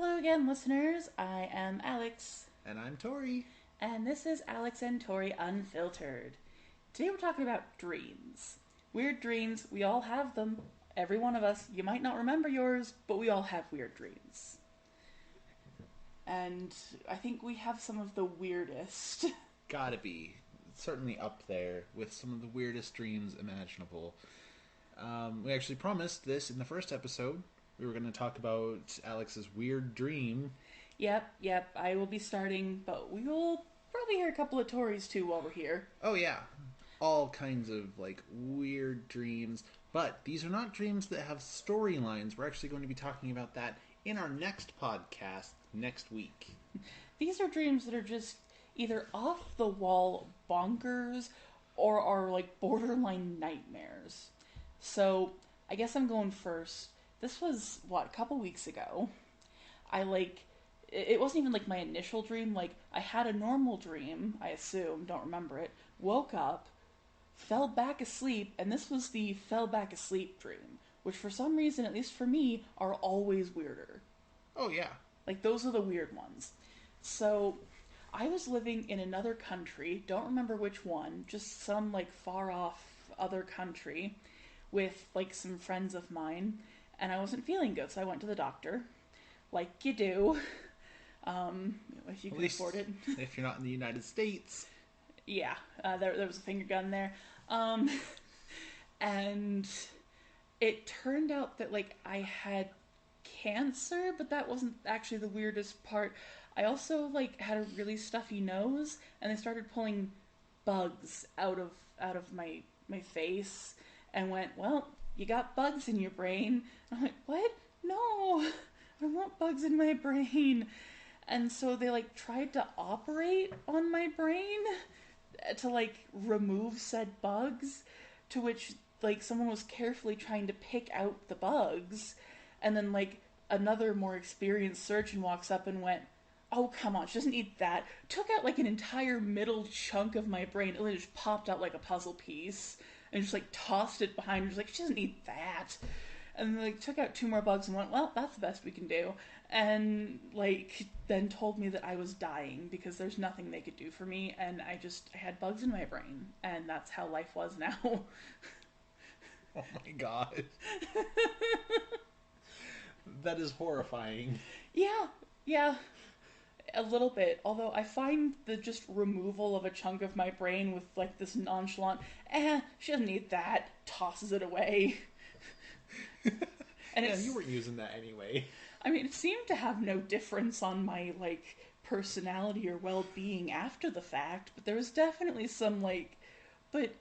Hello again, listeners. I am Alex, And I'm Tori. and this is Alex and Tori Unfiltered. Today we're talking about dreams. Weird dreams, we all have them. Every one of us. You might not remember yours, but we all have weird dreams. And I think we have some of the weirdest. Gotta be. Certainly up there with some of the weirdest dreams imaginable. We actually promised this in the first episode. We were going to talk about Alex's weird dream. Yep, I will be starting, but we will probably hear a couple of Tories too while we're here. Oh, yeah. All kinds of, weird dreams. But these are not dreams that have storylines. We're actually going to be talking about that in our next podcast next week. These are dreams that are just either off the wall bonkers or are like borderline nightmares. So I guess I'm going first. This was what, a couple weeks ago. I like it wasn't even like my initial dream. Like I had a normal dream, I assume, don't remember it. Woke up, fell back asleep, and this was the fell back asleep dream, which for some reason, at least for me, are always weirder. Oh, yeah. Like those are the weird ones. So I was living in another country, don't remember which one, just some like far off other country with like some friends of mine, and I wasn't feeling good, so I went to the doctor, like you do, if you At can least afford it. if you're not in the United States. Yeah, there was a finger gun there. Um, and it turned out that like I had cancer, but that wasn't actually the weirdest part. I also like had a really stuffy nose, and they started pulling bugs out of my face, and went, "Well, you got bugs in your brain." I'm like, "What? No, I don't want bugs in my brain." And so they like tried to operate on my brain to like remove said bugs, to which like someone was carefully trying to pick out the bugs, and then like another more experienced surgeon walks up and went, "Oh, come on, she doesn't need that." Took out like an entire middle chunk of my brain. It just popped out like a puzzle piece and just like tossed it behind her. Just like, she doesn't need that. And then, like, took out two more bugs and went, "Well, that's the best we can do." And like then told me that I was dying because there's nothing they could do for me, and I had bugs in my brain, and that's how life was now. Oh my god. That is horrifying. Yeah, yeah, a little bit. Although I find the just removal of a chunk of my brain with like this nonchalant, she doesn't need that, tosses it away. And Yeah, it's, you weren't using that anyway. I mean, it seemed to have no difference on my like personality or well-being after the fact, but there was definitely some like, but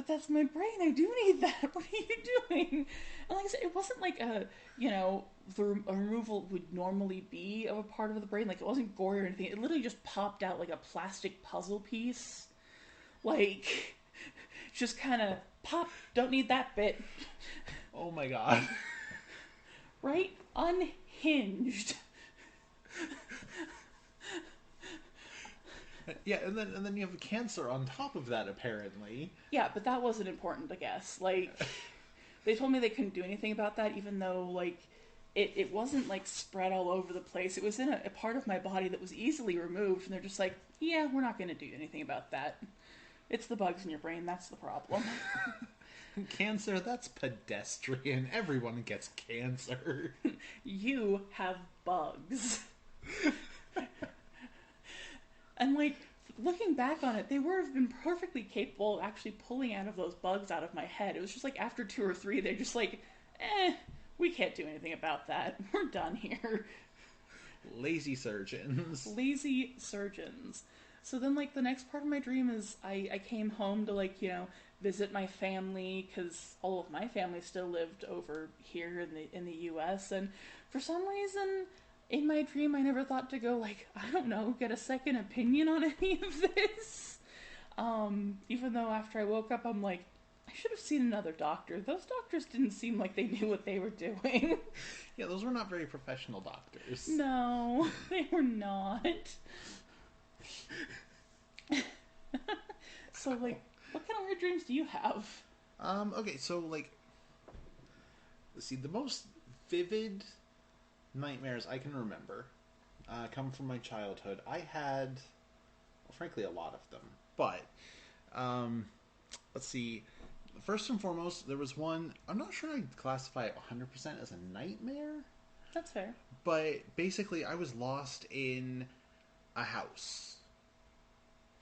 that's my brain. I do need that. What are you doing? And like I said, it wasn't like a, a removal would normally be of a part of the brain. Like it wasn't gory or anything. It literally just popped out like a plastic puzzle piece. Like just kind of pop. Don't need that bit. Oh my god. Right? Unhinged. Yeah, and then you have cancer on top of that apparently. Yeah, but that wasn't important, I guess. Like they told me they couldn't do anything about that, even though like it wasn't like spread all over the place. It was in a part of my body that was easily removed, and they're just like, "Yeah, we're not going to do anything about that. It's the bugs in your brain, that's the problem." Cancer, that's pedestrian. Everyone gets cancer. You have bugs. And like looking back on it, they would have been perfectly capable of actually pulling out of those bugs out of my head. It was just like after two or three, they're just like, we can't do anything about that. We're done here. Lazy surgeons. Lazy surgeons. So then, like, the next part of my dream is I came home to, like, visit my family because all of my family still lived over here in the U.S. And for some reason, in my dream, I never thought to go, like, I don't know, get a second opinion on any of this. Even though after I woke up, I'm like, I should have seen another doctor. Those doctors didn't seem like they knew what they were doing. Yeah, those were not very professional doctors. No, they were not. So, like, what kind of weird dreams do you have? Okay, so let's see, the most vivid nightmares I can remember come from my childhood. I had, well, frankly, a lot of them. But, um, let's see. First and foremost, there was one, I'm not sure I'd classify it 100% as a nightmare, That's fair. but basically, I was lost in a house.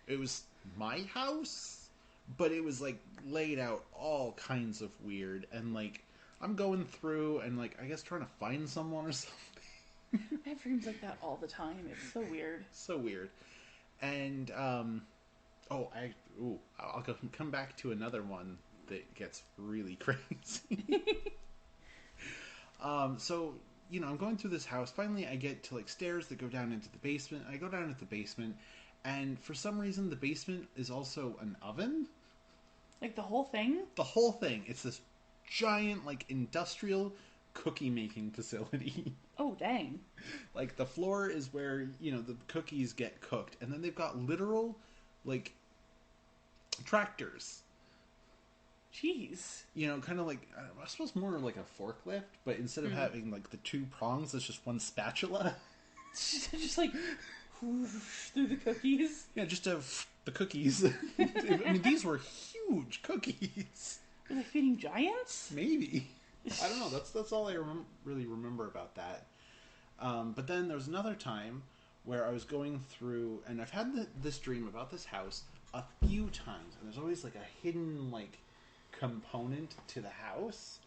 It was my house, but it was like laid out all kinds of weird, and like I'm going through and like I guess trying to find someone or something. I have dreams like that all the time. It's so weird. So weird. And oh, I'll come back to another one that gets really crazy. So I'm going through this house. Finally, I get to like stairs that go down into the basement. I go down into the basement, and for some reason, the basement is also an oven. Like the whole thing? The whole thing. It's this giant, like, industrial cookie making facility. Oh, dang. Like, the floor is where, the cookies get cooked. And then they've got literal, like, tractors. Jeez. Kind of like, I suppose more like a forklift, but instead of having, like, the two prongs, it's just one spatula. Just like whoosh, through the cookies. Yeah, just the cookies. I mean, these were huge cookies. Were they feeding giants? Maybe. I don't know. That's all I really remember about that. But then there was another time where I was going through, and I've had this dream about this house a few times, and there's always like a hidden like component to the house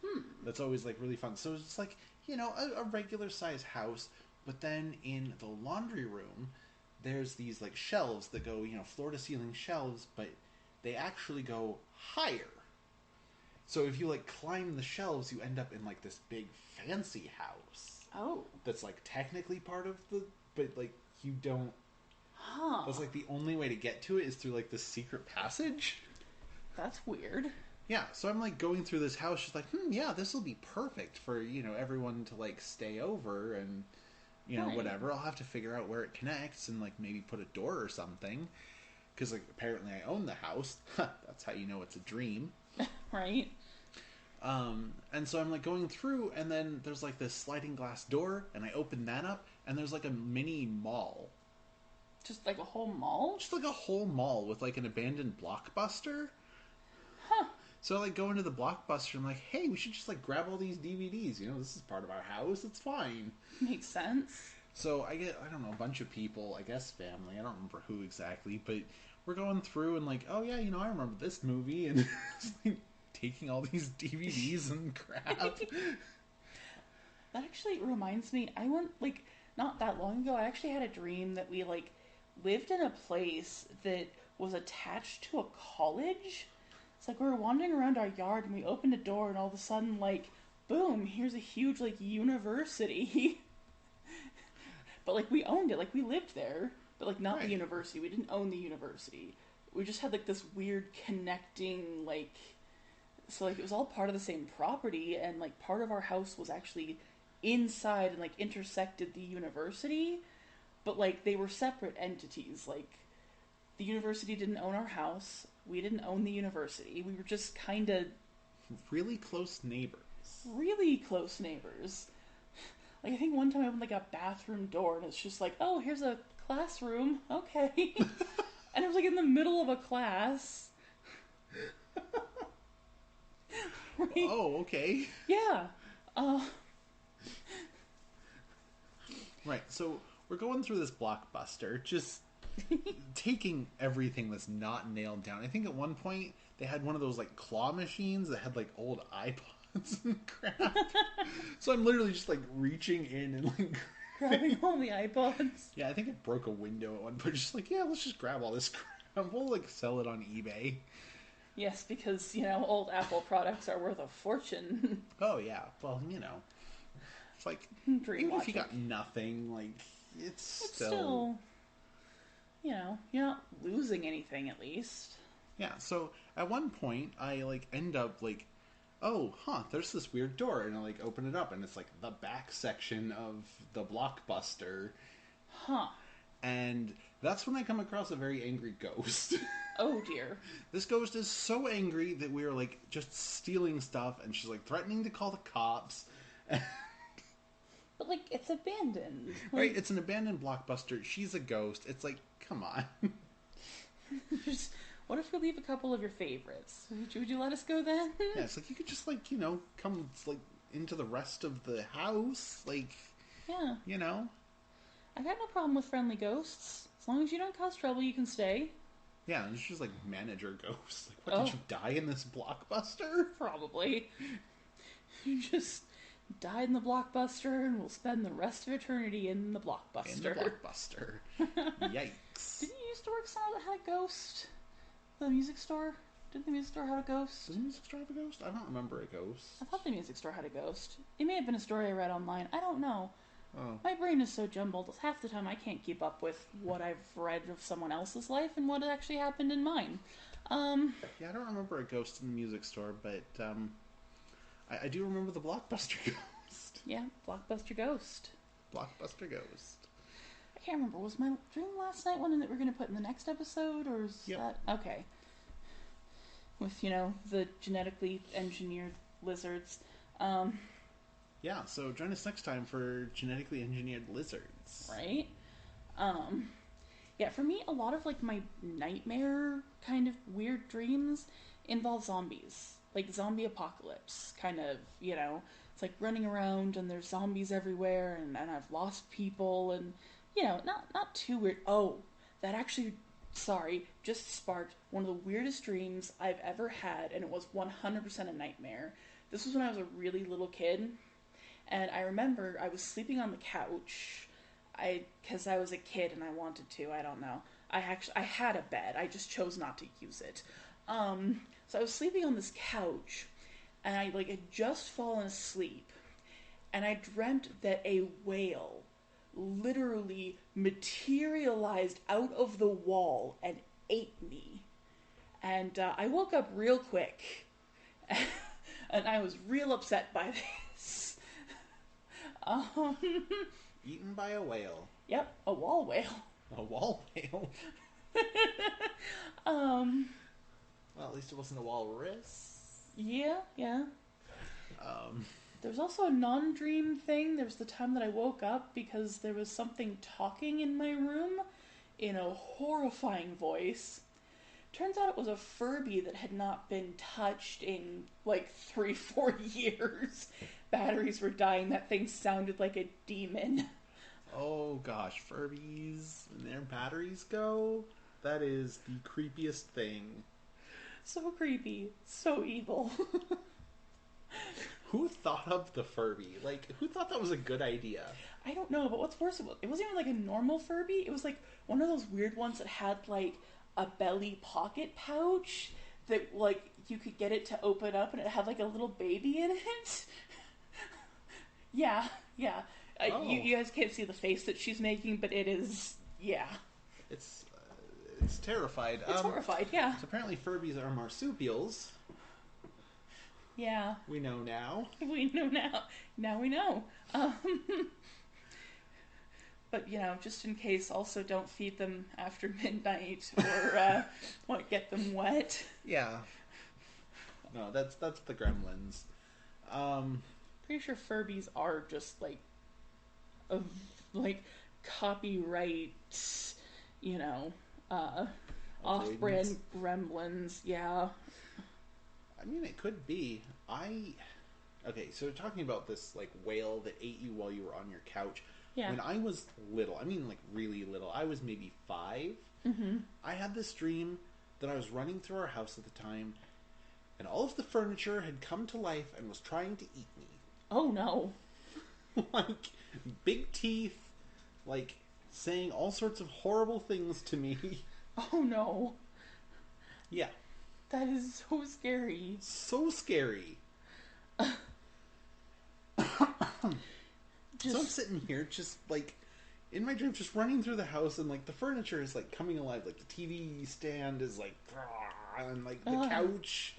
that's always like really fun. So it's like a regular size house, but then in the laundry room, there's these like shelves that go floor to ceiling shelves, but they actually go higher. So if you like climb the shelves, you end up in like this big fancy house. Oh. That's like technically part of but like you don't. Huh. That's like the only way to get to it is through like this secret passage. That's weird. Yeah, so I'm like going through this house, just like, yeah, this will be perfect for everyone to like stay over and Right. whatever. I'll have to figure out where it connects and like maybe put a door or something, because like apparently I own the house. That's how you know it's a dream. Right. And so I'm like going through, and then there's like this sliding glass door, and I open that up, and there's like a mini mall. Just like a whole mall? Just like a whole mall with like an abandoned Blockbuster. Huh. So I like go into the Blockbuster, I'm like, hey, we should just like grab all these DVDs. This is part of our house. It's fine. Makes sense. So I get, I don't know, a bunch of people, I guess family, I don't remember who exactly, but we're going through and like, oh yeah, I remember this movie, and like, taking all these DVDs and crap. That actually reminds me, I went, like, not that long ago, I actually had a dream that we, like, lived in a place that was attached to a college. It's like we were wandering around our yard and we opened a door and all of a sudden, like, boom, here's a huge, like, university. But, like, we owned it, like, we lived there, but, like, not Right. the university. We didn't own the university. We just had, like, this weird connecting, like, so, like, it was all part of the same property, and, like, part of our house was actually inside and, like, intersected the university, but, like, they were separate entities. Like, the university didn't own our house, we didn't own the university. We were just kind of Really close neighbors. really close neighbors. Like, I think one time I opened, like, a bathroom door, and it's just like, oh, here's a classroom, okay. And it was, like, in the middle of a class. Right? Oh, okay. Yeah. Right, so we're going through this Blockbuster, just taking everything that's not nailed down. I think at one point they had one of those like claw machines that had like old iPods and crap. So I'm literally just like reaching in and like Grabbing all the iPods. yeah, I think it broke a window at one point. Just like, yeah, let's just grab all this crap. We'll like sell it on eBay. Yes, because, old Apple products are worth a fortune. Oh yeah, well it's like Dream even if you logic. got nothing, like it's It's still you're not losing anything at least. yeah. So at one point, I like end up like, oh, there's this weird door, and I like open it up, and it's like the back section of the Blockbuster, Huh. and that's when I come across a very angry ghost. Oh dear. This ghost is so angry that we are like just stealing stuff, and she's like threatening to call the cops. But, like, it's abandoned. Right? Like, It's an abandoned Blockbuster. She's a ghost. It's like, come on. just, what if we leave a couple of your favorites? Would you let us go then? Yeah, it's like you could just like, come like into the rest of the house. Like, Yeah. I got no problem with friendly ghosts. As long as you don't cause trouble, you can stay. Yeah, and it's just like manager ghosts. Like, what, did you die in this Blockbuster? Probably. You just died in the Blockbuster and we'll spend the rest of eternity in the Blockbuster. In the Blockbuster. Yikes. Didn't you used to work somewhere that had a ghost? The music store? Didn't the music store have a ghost? Does the music store have a ghost? I don't remember a ghost. I thought the music store had a ghost. It may have been a story I read online. I don't know. Oh. My brain is so jumbled. Half the time I can't keep up with what I've read of someone else's life and what actually happened in mine. Yeah, I don't remember a ghost in the music store, but I do remember the Blockbuster ghost. Yeah, Blockbuster Ghost. Blockbuster ghost. I can't remember. Was my dream last night one that we're going to put in the next episode, or is that... Okay. With, the genetically engineered lizards. Yeah, so join us next time for genetically engineered lizards. Right? Yeah, for me, a lot of, like, my nightmare kind of weird dreams involve zombies. Like, zombie apocalypse, kind of, It's like running around and there's zombies everywhere and I've lost people and, not too weird. Oh, that actually, sorry, just sparked one of the weirdest dreams I've ever had, and it was 100% a nightmare. This was when I was a really little kid. And I remember I was sleeping on the couch, because I was a kid and I wanted to, I don't know. I had a bed, I just chose not to use it. So I was sleeping on this couch, and I, had just fallen asleep, and I dreamt that a whale literally materialized out of the wall and ate me. And I woke up real quick, and I was real upset by this. Eaten by a whale. Yep, a wall whale. A wall whale? Well, at least it wasn't a walrus. Yeah. Um, There was also a non-dream thing. There was the time that I woke up because there was something talking in my room in a horrifying voice. Turns out it was a Furby that had not been touched in 3-4 years. Batteries were dying. That thing sounded like a demon. Oh gosh, Furbies and their batteries go? That is the creepiest thing. So creepy. So evil. Who thought of the Furby? Who thought that was a good idea? I don't know, but what's worse, it wasn't even a normal Furby. It was one of those weird ones that had a belly pocket pouch that you could get it to open up and it had a little baby in it. Yeah. Oh. You guys can't see the face that she's making, but it is, yeah. It's terrified. It's horrified, yeah. So apparently Furbies are marsupials. Yeah. We know now. We know now. Now we know. But, just in case, also don't feed them after midnight or get them wet. Yeah. No, that's the gremlins. Pretty sure Furbies are just copyright, off-brand gremlins. Yeah. I mean, it could be. Okay, so talking about this whale that ate you while you were on your couch. Yeah. When I was little, I mean really little, I was maybe 5. Mm-hmm. I had this dream that I was running through our house at the time, and all of the furniture had come to life and was trying to eat me. Oh no. Big teeth, saying all sorts of horrible things to me. Oh no. Yeah. That is so scary. So scary. So I'm sitting here just in my dream, just running through the house, and the furniture is coming alive. The TV stand is and the couch.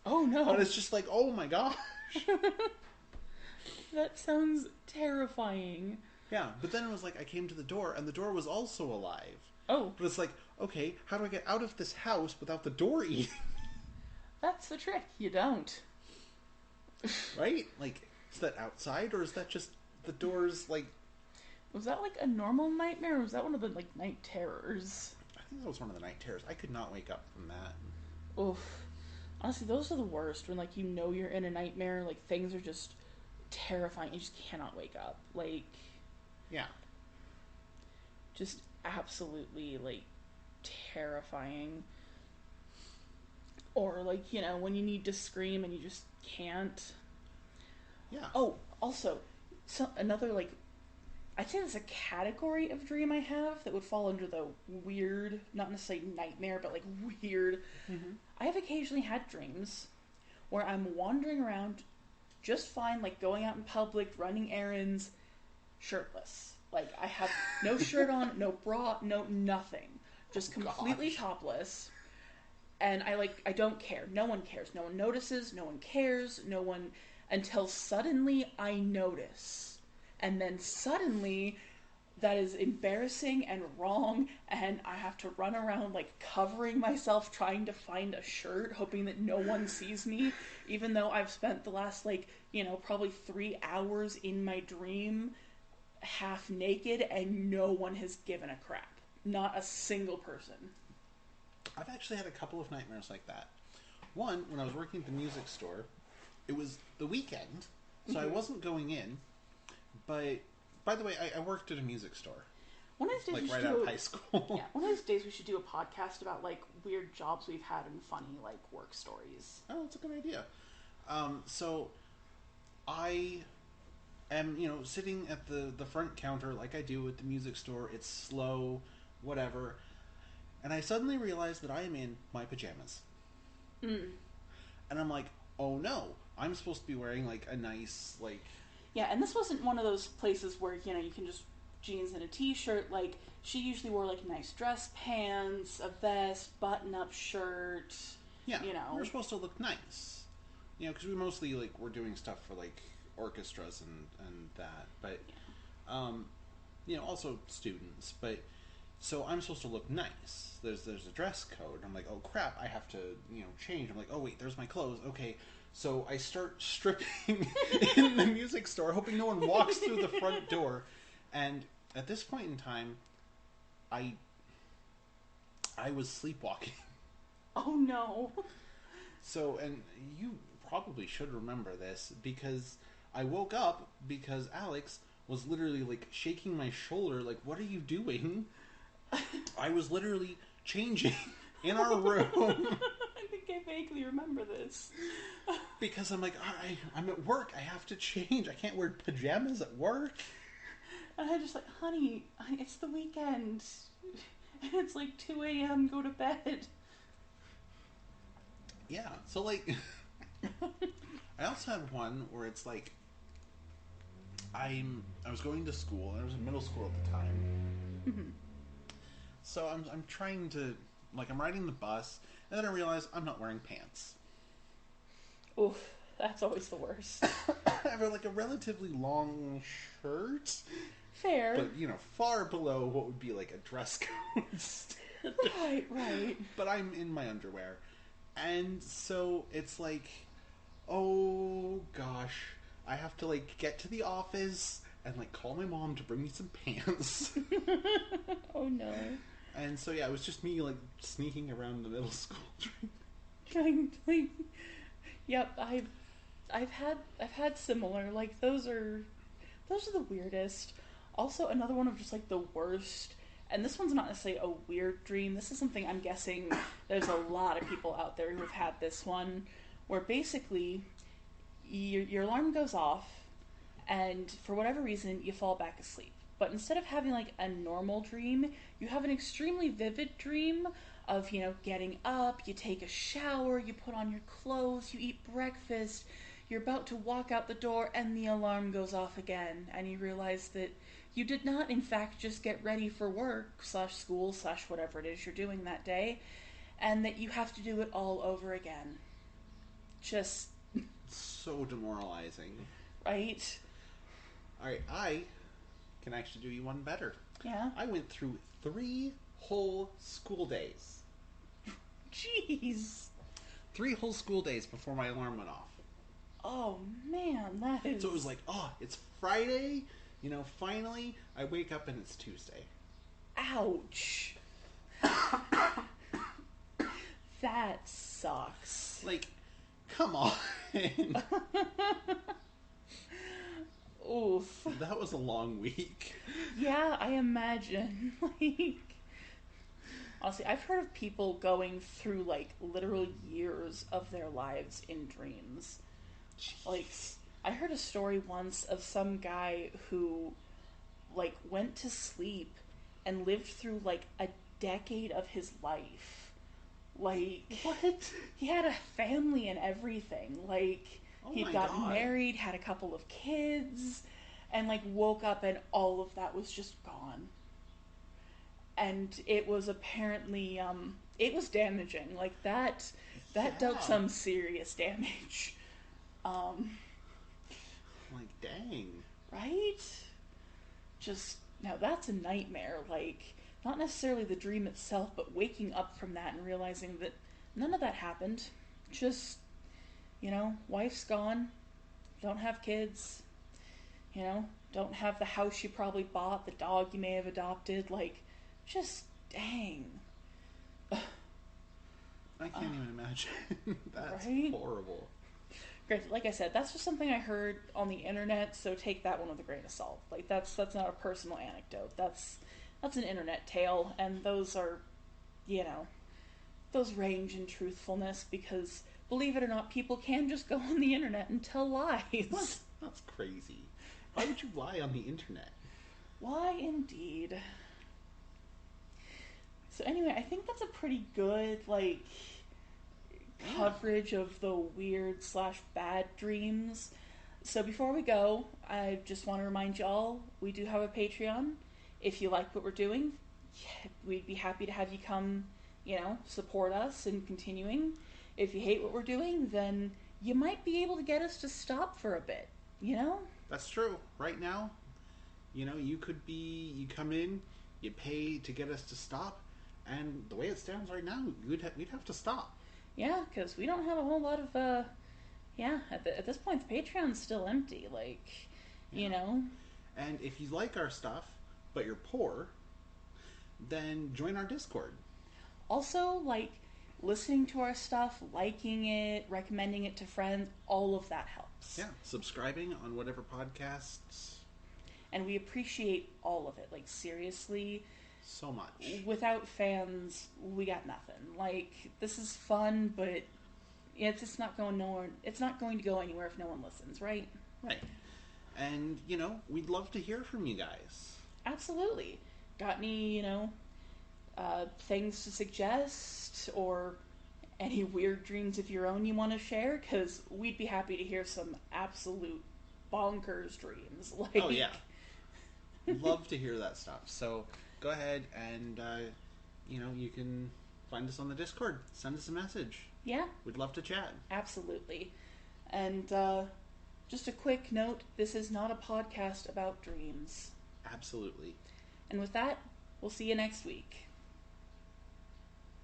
Oh no. And it's just oh my gosh. That sounds terrifying. Yeah, but then it was I came to the door, and the door was also alive. Oh. But it's okay, how do I get out of this house without the door eating? That's the trick. You don't. Right? Is that outside, or is that just the doors, like... Was that like a normal nightmare, or was that one of the like night terrors? I think that was one of the night terrors. I could not wake up from that. Oof. Honestly, those are the worst when like you know you're in a nightmare, like things are just terrifying. You just cannot wake up. Like, Yeah. just absolutely like terrifying. Or like, you know, when you need to scream and you just can't. Yeah. Oh, also, another like, I'd say there's a category of dream I have that would fall under the weird, not necessarily nightmare, but like weird. Mm-hmm. I have occasionally had dreams where I'm wandering around just fine, like going out in public, running errands, shirtless. Like I have no shirt on, no bra, no nothing. Just completely topless. And I don't care. No one cares. No one notices. No one cares. No one, until suddenly I notice. And then suddenly that is embarrassing and wrong, and I have to run around like covering myself trying to find a shirt, hoping that no one sees me, even though I've spent the last like, you know, probably 3 hours in my dream half naked and no one has given a crap. Not a single person. I've actually had a couple of nightmares like that. One, when I was working at the music store, it was the weekend, so I wasn't going in, but by the way, I worked at a music store. One of these days like we should right do out of high school. Yeah, one of these days we should do a podcast about like weird jobs we've had and funny like work stories. Oh, that's a good idea. So I am, sitting at the front counter like I do at the music store. It's slow, whatever. And I suddenly realize that I am in my pajamas. Mm. And I'm like, oh no, I'm supposed to be wearing like a nice, like... Yeah, and this wasn't one of those places where, you know, you can just jeans and a t-shirt. Like, she usually wore like nice dress pants, a vest, button-up shirt. Yeah, you know. we're supposed to look nice. You know, because we mostly, like, we're doing stuff for, like, orchestras and that. But, also students. But, so I'm supposed to look nice. There's a dress code. I'm like, oh crap, I have to, change. I'm like, oh wait, there's my clothes. Okay. So I start stripping in the music store, hoping no one walks through the front door. And at this point in time, I was sleepwalking. Oh no. So, and you probably should remember this, because I woke up because Alex was literally like shaking my shoulder like, what are you doing? I was literally changing in our room. I think I vaguely remember this. Because I'm like, I'm at work, I have to change, I can't wear pajamas at work. And I'm just like, honey, it's the weekend. It's like 2 a.m., go to bed. Yeah, so like, I also had one where it's like, I was going to school, and I was in middle school at the time. Mm-hmm. So I'm trying to, like, I'm riding the bus, and then I realize I'm not wearing pants. Oof, that's always the worst. I have like a relatively long shirt. Fair. But, far below what would be like a dress code. Right. But I'm in my underwear. And so it's like, oh gosh, I have to like get to the office and like call my mom to bring me some pants. Oh no. And so yeah, it was just me like sneaking around the middle school train. Kindly. Yep, I've had similar. Like those are the weirdest. Also, another one of just like the worst. And this one's not necessarily a weird dream. This is something I'm guessing there's a lot of people out there who have had this one, where basically your alarm goes off, and for whatever reason you fall back asleep. But instead of having like a normal dream, you have an extremely vivid dream of, getting up, you take a shower, you put on your clothes, you eat breakfast, you're about to walk out the door, and the alarm goes off again, and you realize that you did not, in fact, just get ready for work, / school, / whatever it is you're doing that day, and that you have to do it all over again. Just... so demoralizing. Right? Alright, I can actually do you one better. Yeah? I went through 3 whole school days. Jeez. 3 whole school days before my alarm went off. Oh man, that is. So it was like, oh, it's Friday. Finally, I wake up and it's Tuesday. Ouch. That sucks. Like, come on. Oof. That was a long week. Yeah, I imagine. Like, honestly, I've heard of people going through like literal years of their lives in dreams. Like, I heard a story once of some guy who like went to sleep and lived through like a decade of his life. Like, What? he had a family and everything. Like, Oh he'd my gotten God. married, had a couple of kids, and like woke up and all of that was just gone. And it was apparently it was damaging. Like that dealt Yeah. some serious damage. Um, Like, dang. right? Just now that's a nightmare. Like, not necessarily the dream itself, but waking up from that and realizing that none of that happened. Just, wife's gone, don't have kids, don't have the house you probably bought, the dog you may have adopted. Like, just dang. I can't even imagine. That's Right? horrible. Granted, like I said, that's just something I heard on the internet, so take that one with a grain of salt. Like, that's not a personal anecdote. That's an internet tale, and those are, you know, those range in truthfulness because, believe it or not, people can just go on the internet and tell lies. What? That's crazy. Why would you lie on the internet? Why, indeed. So anyway, I think that's a pretty good, like, coverage of the weird slash bad dreams. So before we go, I just want to remind y'all we do have a Patreon. If you like what we're doing, we'd be happy to have you come, support us in continuing. If you hate what we're doing, then you might be able to get us to stop for a bit, That's true. Right now, you come in, you pay to get us to stop, and the way it stands right now, we'd have to stop. Yeah, because we don't have a whole lot of, at this point, the Patreon's still empty. Like, Yeah. And if you like our stuff, but you're poor, then join our Discord. Also, like, listening to our stuff, liking it, recommending it to friends, all of that helps. Yeah, subscribing on whatever podcasts. And we appreciate all of it. Like, seriously, So much. without fans, we got nothing. Like, this is fun, but it's just not going nowhere. It's not going to go anywhere if no one listens, right? Right. And, we'd love to hear from you guys. Absolutely. Got any, things to suggest or any weird dreams of your own you want to share? Because we'd be happy to hear some absolute bonkers dreams. Like, Oh, yeah. Love to hear that stuff. So go ahead and, you can find us on the Discord. Send us a message. Yeah. We'd love to chat. Absolutely. And just a quick note, this is not a podcast about dreams. Absolutely. And with that, we'll see you next week.